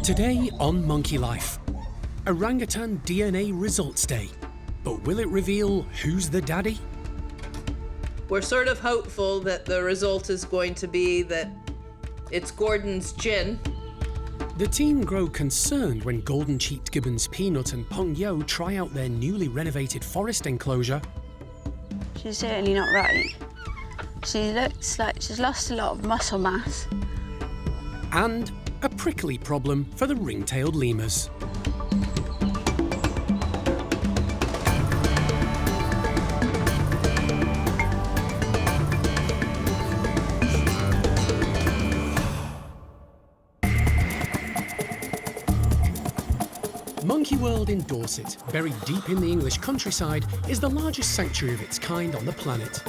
Today on Monkey Life, Orangutan DNA Results Day. But will it reveal who's the daddy? We're sort of hopeful that the result is going to be that it's Gordon's gin. The team grow concerned when golden-cheeked Gibbons Peanut and Pung-Yo try out their newly renovated forest enclosure. She's certainly not right. She looks like she's lost a lot of muscle mass. And a prickly problem for the ring-tailed lemurs. Monkey World in Dorset, buried deep in the English countryside, is the largest sanctuary of its kind on the planet.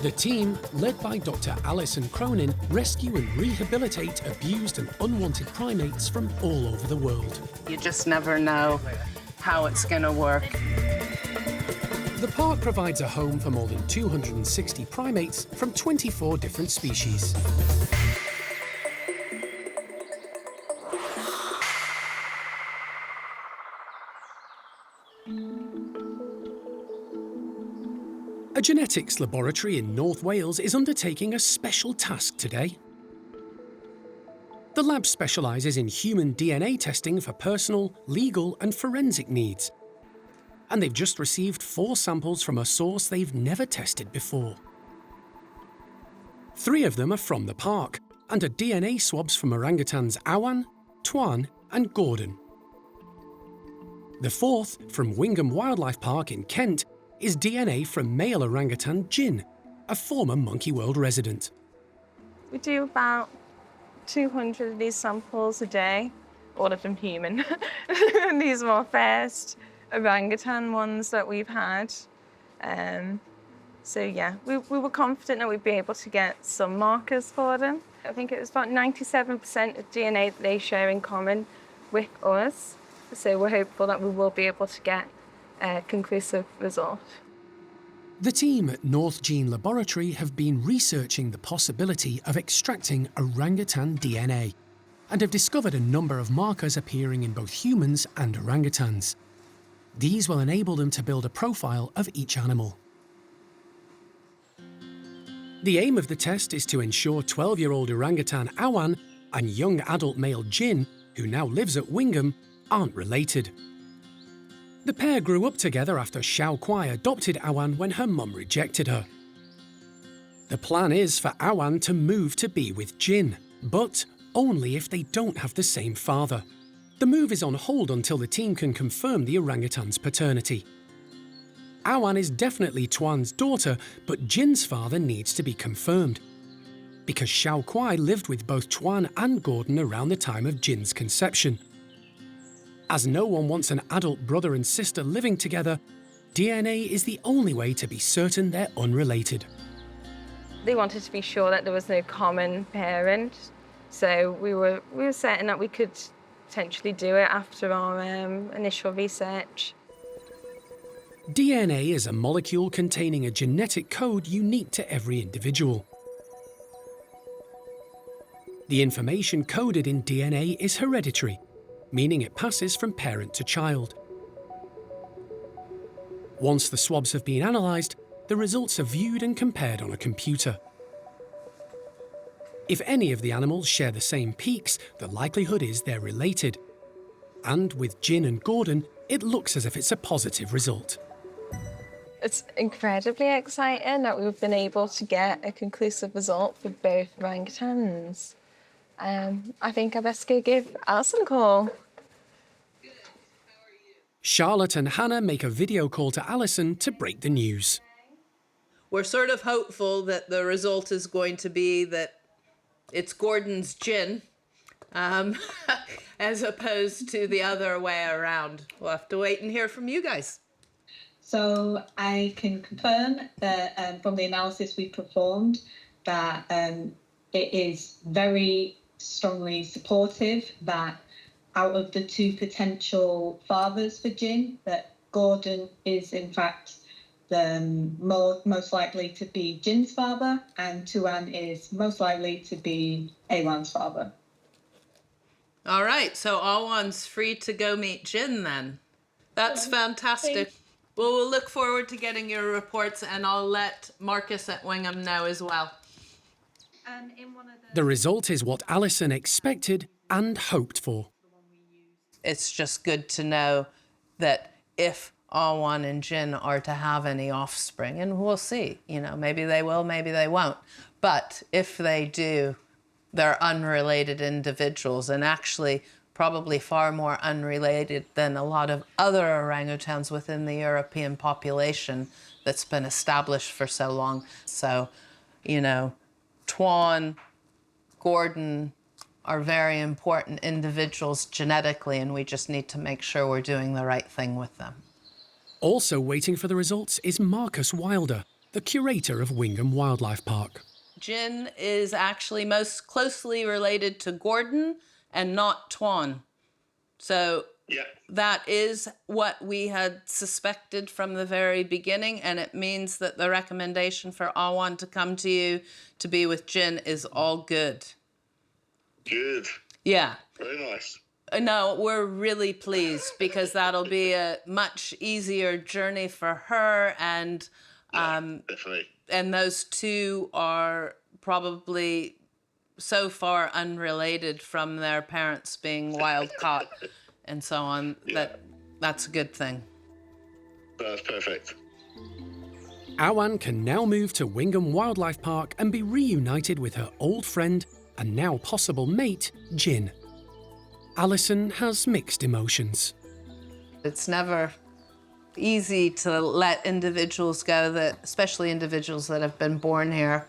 The team, led by Dr. Alison Cronin, rescue and rehabilitate abused and unwanted primates from all over the world. You just never know how it's going to work. The park provides a home for more than 260 primates from 24 different species. A genetics laboratory in North Wales is undertaking a special task today. The lab specialises in human DNA testing for personal, legal and forensic needs. And they've just received 4 samples from a source they've never tested before. 3 of them are from the park and are DNA swabs from orangutans Awan, Tuan and Gordon. The 4th, from Wingham Wildlife Park in Kent, is DNA from male orangutan Jin, a former Monkey World resident. We do about 200 of these samples a day, all of them human. These are our first orangutan ones that we've had. So yeah, we were confident that we'd be able to get some markers for them. I think it was about 97% of DNA that they share in common with us. So we're hopeful that we will be able to get a conclusive result. The team at North Gene Laboratory have been researching the possibility of extracting orangutan DNA and have discovered a number of markers appearing in both humans and orangutans. These will enable them to build a profile of each animal. The aim of the test is to ensure 12-year-old orangutan Awan and young adult male Jin, who now lives at Wingham, aren't related. The pair grew up together after Xiao Kuai adopted Awan when her mum rejected her. The plan is for Awan to move to be with Jin, but only if they don't have the same father. The move is on hold until the team can confirm the orangutan's paternity. Awan is definitely Tuan's daughter, but Jin's father needs to be confirmed, because Xiao Kuai lived with both Tuan and Gordon around the time of Jin's conception. As no one wants an adult brother and sister living together, DNA is the only way to be certain they're unrelated. They wanted to be sure that there was no common parent, so we were certain that we could potentially do it after our initial research. DNA is a molecule containing a genetic code unique to every individual. The information coded in DNA is hereditary, meaning it passes from parent to child. Once the swabs have been analysed, the results are viewed and compared on a computer. If any of the animals share the same peaks, the likelihood is they're related. And with Jin and Gordon, it looks as if it's a positive result. It's incredibly exciting that we've been able to get a conclusive result for both orangutans. I think I best go give Alison a call. Charlotte and Hannah make a video call to Alison to break the news. We're sort of hopeful that the result is going to be that it's Gordon's gin, as opposed to the other way around. We'll have to wait and hear from you guys. So I can confirm that from the analysis we performed that it is very strongly supportive that out of the 2 potential fathers for Jin, that Gordon is in fact the most likely to be Jin's father, and Tuan is most likely to be Awan's father. All right, so Awan's free to go meet Jin then. That's fantastic. Well, we'll look forward to getting your reports, and I'll let Marcus at Wingham know as well. The result is what Alison expected and hoped for. It's just good to know that if Awan and Jin are to have any offspring, and we'll see, you know, maybe they will, maybe they won't. But if they do, they're unrelated individuals, and actually probably far more unrelated than a lot of other orangutans within the European population that's been established for so long. So, you know, Tuan, Gordon are very important individuals genetically, and we just need to make sure we're doing the right thing with them. Also waiting for the results is Marcus Wilder, the curator of Wingham Wildlife Park. Jin is actually most closely related to Gordon and not Tuan. So that is what we had suspected from the very beginning, and it means that the recommendation for Awan to come to you to be with Jin is all good. Good. Yeah. Very nice. No, we're really pleased because that'll be a much easier journey for her, and Definitely. and those two are probably so far unrelated from their parents being wild caught and so on, that's a good thing. That's perfect. Awan can now move to Wingham Wildlife Park and be reunited with her old friend and now possible mate, Jin. Alison has mixed emotions. It's never easy to let individuals go, that, especially individuals that have been born here.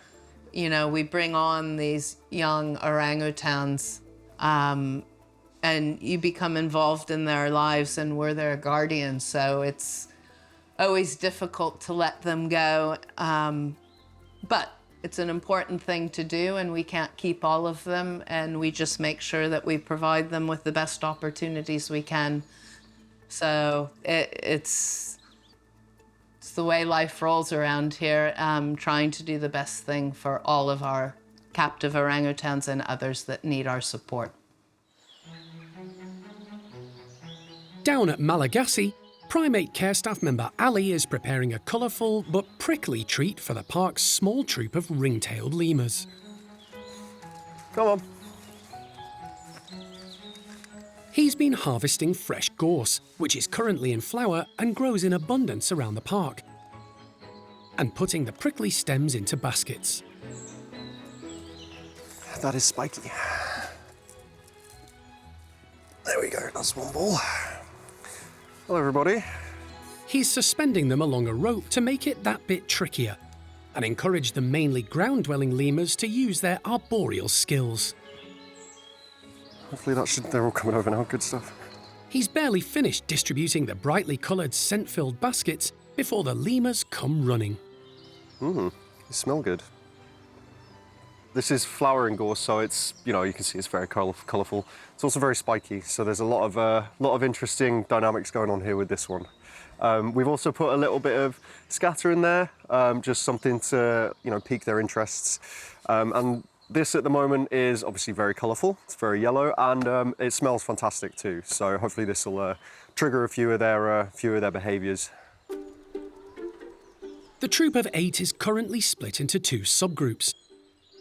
You know, we bring on these young orangutans, and you become involved in their lives, and we're their guardians, so it's always difficult to let them go. But it's an important thing to do, and we can't keep all of them, and we just make sure that we provide them with the best opportunities we can. So it's the way life rolls around here, trying to do the best thing for all of our captive orangutans and others that need our support. Down at Malagasy, primate care staff member Ali is preparing a colourful but prickly treat for the park's small troop of ringtailed lemurs. Come on. He's been harvesting fresh gorse, which is currently in flower and grows in abundance around the park, and putting the prickly stems into baskets. That is spiky. There we go, that's one ball. Hello, everybody. He's suspending them along a rope to make it that bit trickier and encourage the mainly ground-dwelling lemurs to use their arboreal skills. Hopefully they're all coming over now, good stuff. He's barely finished distributing the brightly coloured scent-filled baskets before the lemurs come running. They smell good. This is flowering gorse, so it's, you know, you can see it's very colourful. It's also very spiky, so there's a lot of interesting dynamics going on here with this one. We've also put a little bit of scatter in there, just something to, you know, pique their interests. And this at the moment is obviously very colourful, it's very yellow, and it smells fantastic too. So hopefully this will trigger a few of their behaviours. The troop of 8 is currently split into 2 subgroups.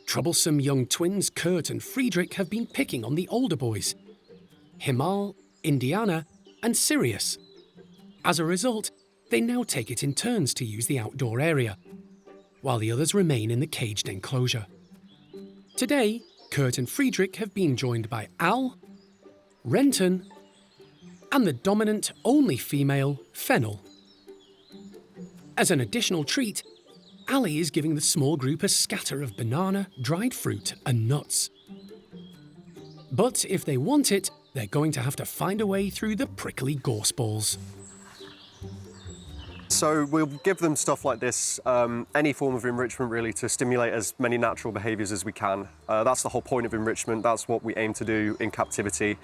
Troublesome young twins Kurt and Friedrich have been picking on the older boys, Himal, Indiana, and Sirius. As a result, they now take it in turns to use the outdoor area, while the others remain in the caged enclosure. Today, Kurt and Friedrich have been joined by Al, Renton, and the dominant only female, Fennel. As an additional treat, Ali is giving the small group a scatter of banana, dried fruit, and nuts. But if they want it, they're going to have to find a way through the prickly gorse balls. So we'll give them stuff like this, any form of enrichment really, to stimulate as many natural behaviours as we can. That's the whole point of enrichment, that's what we aim to do in captivity.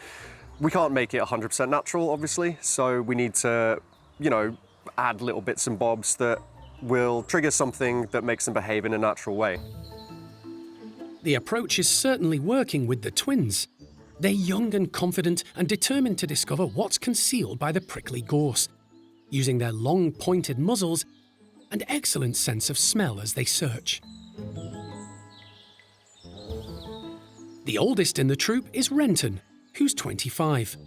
We can't make it 100% natural, obviously, so we need to, you know, add little bits and bobs that will trigger something that makes them behave in a natural way. The approach is certainly working with the twins, They're young and confident and determined to discover what's concealed by the prickly gorse, using their long pointed muzzles and excellent sense of smell as they search. The oldest in the troop is Renton, who's 25.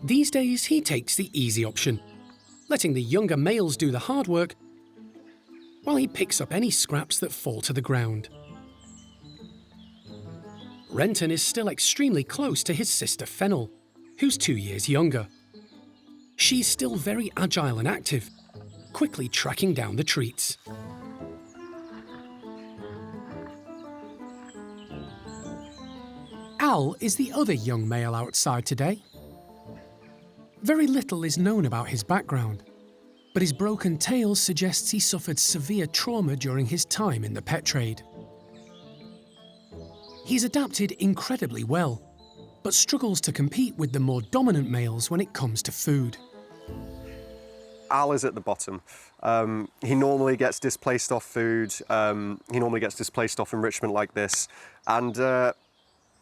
These days he takes the easy option, letting the younger males do the hard work while he picks up any scraps that fall to the ground. Renton is still extremely close to his sister Fennel, who's 2 years younger. She's still very agile and active, quickly tracking down the treats. Al is the other young male outside today. Very little is known about his background, but his broken tail suggests he suffered severe trauma during his time in the pet trade. He's adapted incredibly well, but struggles to compete with the more dominant males when it comes to food. Al is at the bottom. He normally gets displaced off food. He normally gets displaced off enrichment like this, and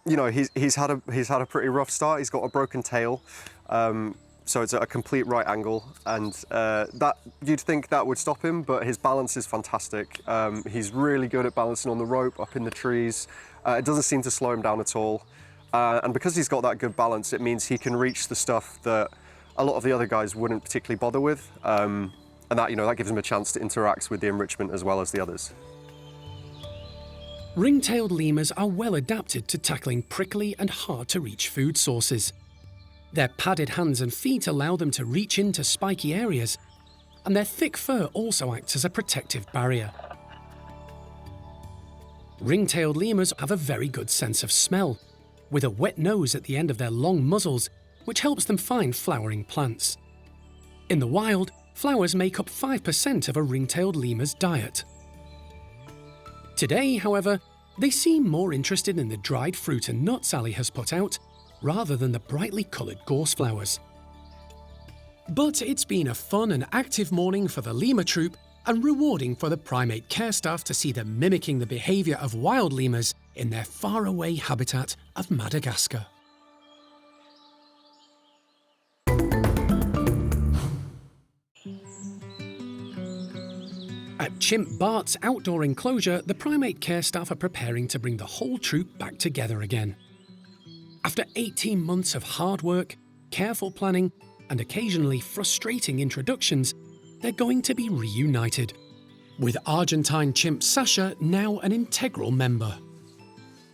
you know, he's had a pretty rough start. He's got a broken tail, so it's at a complete right angle, and that you'd think that would stop him, but his balance is fantastic. He's really good at balancing on the rope, up in the trees. It doesn't seem to slow him down at all, and because he's got that good balance, it means he can reach the stuff that a lot of the other guys wouldn't particularly bother with, and that, you know, that gives him a chance to interact with the enrichment as well as the others. Ringtailed lemurs are well adapted to tackling prickly and hard-to-reach food sources. Their padded hands and feet allow them to reach into spiky areas, and their thick fur also acts as a protective barrier. Ringtailed lemurs have a very good sense of smell, with a wet nose at the end of their long muzzles, which helps them find flowering plants. In the wild, flowers make up 5% of a ringtailed lemur's diet. Today, however, they seem more interested in the dried fruit and nuts Ali has put out, rather than the brightly coloured gorse flowers. But it's been a fun and active morning for the lemur troop, and rewarding for the primate care staff to see them mimicking the behaviour of wild lemurs in their faraway habitat of Madagascar. At Chimp Bart's outdoor enclosure, the primate care staff are preparing to bring the whole troop back together again. After 18 months of hard work, careful planning, and occasionally frustrating introductions, they're going to be reunited, with Argentine chimp Sasha now an integral member.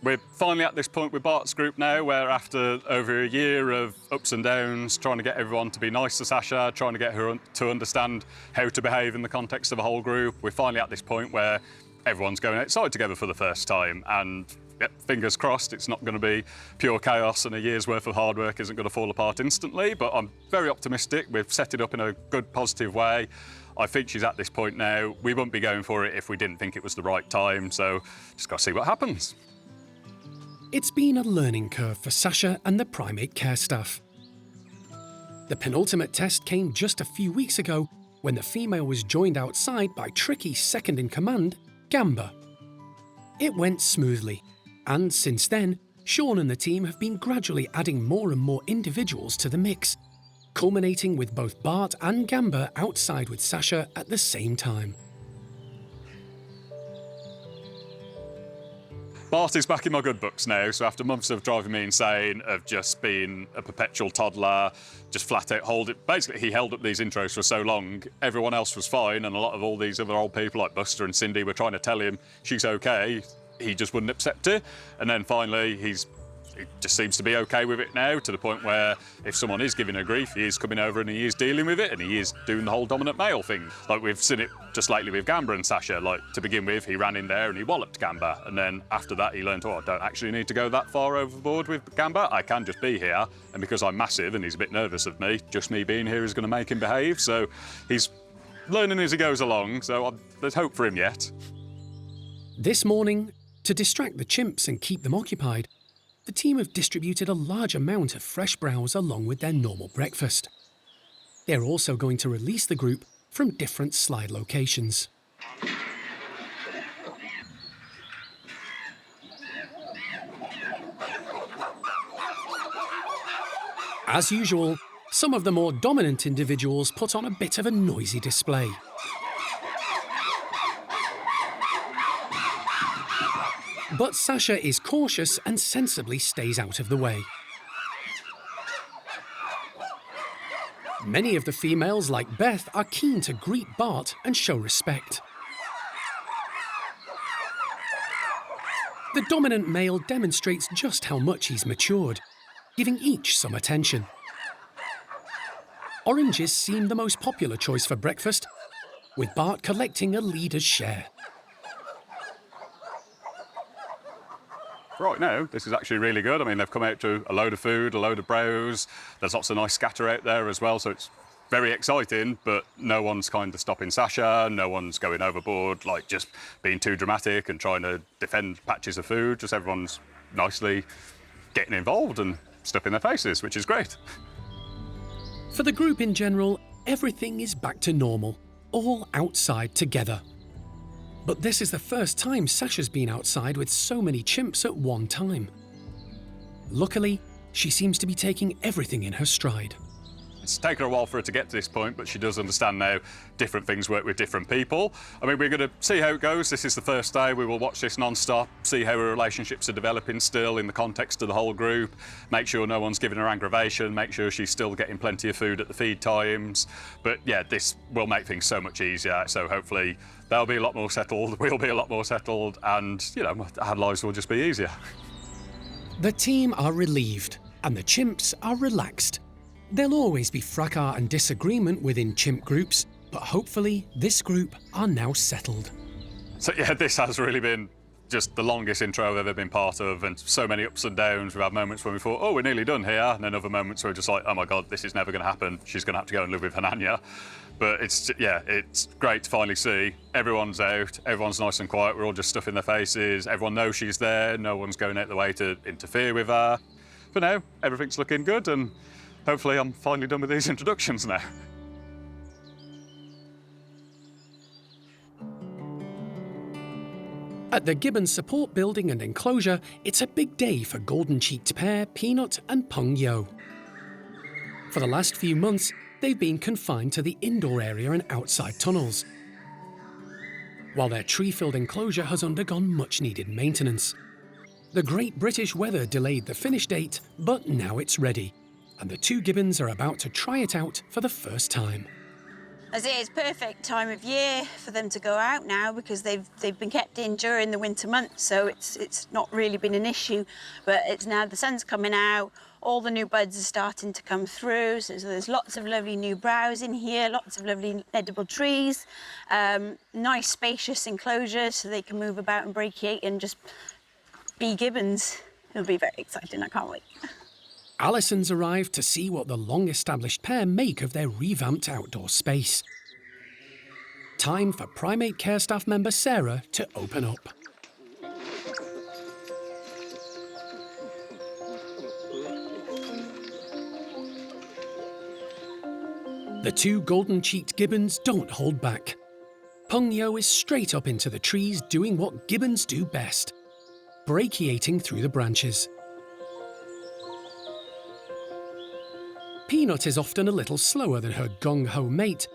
We're finally at this point with Bart's group now, where after over a year of ups and downs, trying to get everyone to be nice to Sasha, trying to get her to understand how to behave in the context of a whole group, we're finally at this point where everyone's going outside together for the first time, and yep, fingers crossed it's not going to be pure chaos and a year's worth of hard work isn't going to fall apart instantly, but I'm very optimistic. We've set it up in a good, positive way. I think she's at this point now. We wouldn't be going for it if we didn't think it was the right time, so just got to see what happens. It's been a learning curve for Sasha and the primate care staff. The penultimate test came just a few weeks ago when the female was joined outside by tricky second-in-command, Gamba. It went smoothly, and since then, Sean and the team have been gradually adding more and more individuals to the mix, culminating with both Bart and Gamba outside with Sasha at the same time. Bart is back in my good books now, so after months of driving me insane, of just being a perpetual toddler, just flat out basically he held up these intros for so long, everyone else was fine, and a lot of all these other old people like Buster and Cindy were trying to tell him she's okay, he just wouldn't accept it, and then finally he just seems to be okay with it now, to the point where if someone is giving her grief, he is coming over and he is dealing with it, and he is doing the whole dominant male thing. Like we've seen it just lately with Gamba and Sasha. Like to begin with, he ran in there and he walloped Gamba, and then after that he learned, oh, I don't actually need to go that far overboard with Gamba, I can just be here, and because I'm massive and he's a bit nervous of me, just me being here is going to make him behave. So he's learning as he goes along, so there's hope for him yet. This morning, to distract the chimps and keep them occupied, the team have distributed a large amount of fresh browse along with their normal breakfast. They're also going to release the group from different slide locations. As usual, some of the more dominant individuals put on a bit of a noisy display. But Sasha is cautious and sensibly stays out of the way. Many of the females, like Beth, are keen to greet Bart and show respect. The dominant male demonstrates just how much he's matured, giving each some attention. Oranges seem the most popular choice for breakfast, with Bart collecting a leader's share. Right now, this is actually really good. I mean, they've come out to a load of food, a load of browse. There's lots of nice scatter out there as well, so it's very exciting, but no one's kind of stopping Sasha, no one's going overboard, like just being too dramatic and trying to defend patches of food. Just everyone's nicely getting involved and stuff in their faces, which is great. For the group in general, everything is back to normal, all outside together. But this is the first time Sasha's been outside with so many chimps at one time. Luckily, she seems to be taking everything in her stride. It's taken her a while for her to get to this point, but she does understand now different things work with different people. I mean, we're going to see how it goes. This is the first day. We will watch this non-stop, see how her relationships are developing still in the context of the whole group, make sure no one's giving her aggravation, make sure she's still getting plenty of food at the feed times. But yeah, this will make things so much easier. So hopefully they'll be a lot more settled, we'll be a lot more settled, and, you know, our lives will just be easier. The team are relieved, and the chimps are relaxed. There'll always be fracas and disagreement within chimp groups, but hopefully this group are now settled. So yeah, this has really been just the longest intro I've ever been part of, and so many ups and downs. We've had moments when we thought, oh, we're nearly done here, and then other moments where we're just like, oh my God, this is never going to happen. She's going to have to go and live with Hananya. But it's great to finally see everyone's out, everyone's nice and quiet, we're all just stuffing their faces, everyone knows she's there, no one's going out the way to interfere with her. For now, everything's looking good, and hopefully I'm finally done with these introductions now. At the Gibbons support building and enclosure, it's a big day for golden-cheeked pair Peanut and Pung-Yo. For the last few months, they've been confined to the indoor area and outside tunnels, while their tree-filled enclosure has undergone much-needed maintenance. The Great British weather delayed the finish date, but now it's ready, and the two Gibbons are about to try it out for the first time. As it is perfect time of year for them to go out now because they've been kept in during the winter months, so it's not really been an issue. But it's now the sun's coming out, all the new buds are starting to come through, so there's lots of lovely new browse in here, lots of lovely edible trees, nice spacious enclosures so they can move about and brachiate and just be Gibbons. It'll be very exciting, I can't wait. Alison's arrived to see what the long-established pair make of their revamped outdoor space. Time for primate care staff member Sarah to open up. The two golden-cheeked Gibbons don't hold back. Pung-Yo is straight up into the trees doing what Gibbons do best, brachiating through the branches. Peanut is often a little slower than her gung-ho mate,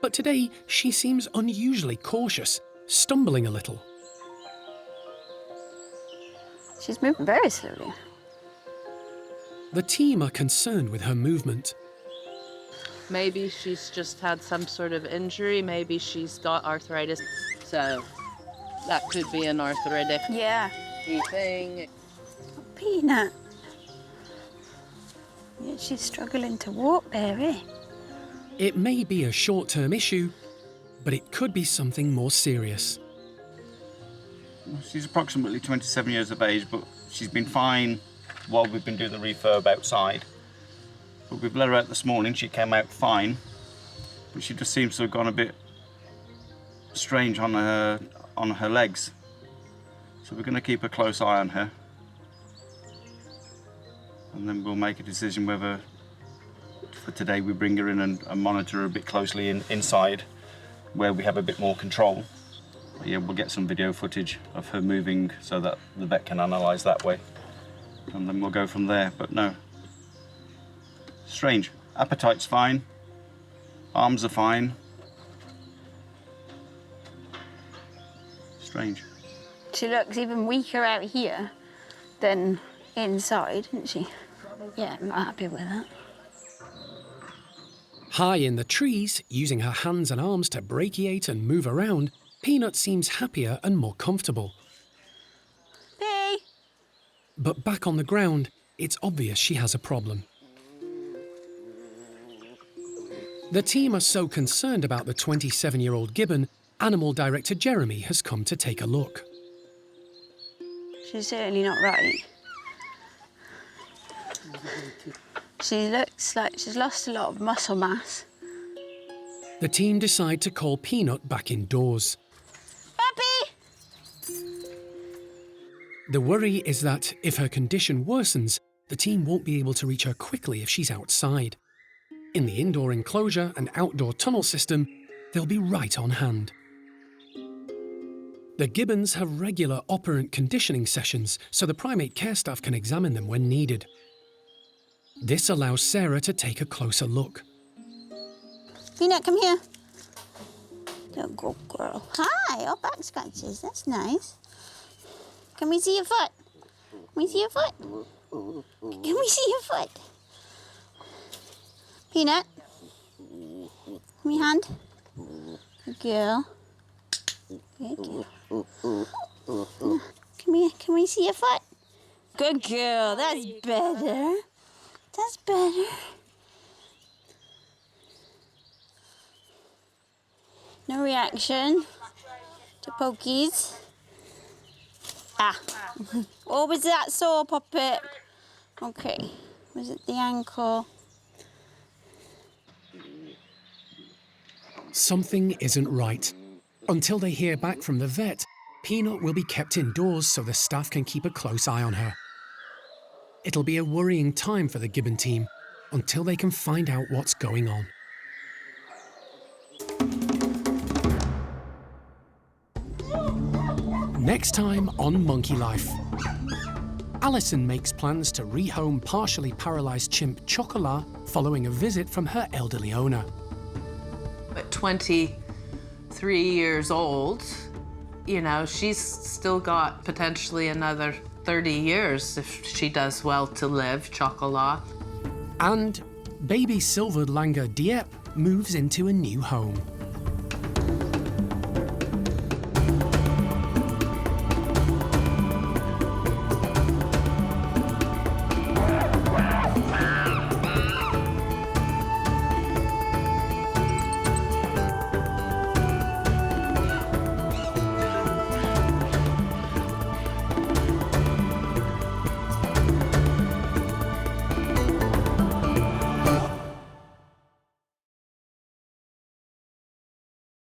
but today she seems unusually cautious, stumbling a little. She's moving very slowly. The team are concerned with her movement. Maybe she's just had some sort of injury. Maybe she's got arthritis. So that could be an arthritic thing. Peanut. Yeah, she's struggling to walk there, eh? It may be a short-term issue, but it could be something more serious. She's approximately 27 years of age, but she's been fine while we've been doing the refurb outside. But we've let her out this morning, she came out fine, but she just seems to have gone a bit strange on her legs. So we're going to keep a close eye on her. And then we'll make a decision whether for today we bring her in and monitor her a bit closely inside where we have a bit more control. But yeah, we'll get some video footage of her moving so that the vet can analyse that way. And then we'll go from there. But no, Strange. Appetite's fine. Arms are fine. Strange. She looks even weaker out here than inside, isn't she? Yeah, I'm not happy with that. High in the trees, using her hands and arms to brachiate and move around, Peanut seems happier and more comfortable. Bee! But back on the ground, it's obvious she has a problem. The team are so concerned about the 27-year-old gibbon, animal director Jeremy has come to take a look. She's certainly not right. She looks like she's lost a lot of muscle mass. The team decide to call Peanut back indoors. Puppy! The worry is that if her condition worsens, the team won't be able to reach her quickly if she's outside. In the indoor enclosure and outdoor tunnel system, they'll be right on hand. The gibbons have regular operant conditioning sessions, so the primate care staff can examine them when needed. This allows Sarah to take a closer look. Peanut, come here. Good girl. Hi, oh, back scratches. That's nice. Can we see your foot? Can we see your foot? Can we see your foot? Peanut. Give me your hand. Good girl. Good girl. Come here. Can we see your foot? Good girl. That's better. That's better. No reaction to pokies. Ah. Or was that sore, Puppet? Okay. Was it the ankle? Something isn't right. Until they hear back from the vet, Peanut will be kept indoors so the staff can keep a close eye on her. It'll be a worrying time for the gibbon team until they can find out what's going on. Next time on Monkey Life. Alison makes plans to rehome partially paralysed chimp Chocolat following a visit from her elderly owner. At 23 years old, you know, she's still got potentially another 30 years if she does well to live, Chocolat. And baby silvered langur Dieppe moves into a new home.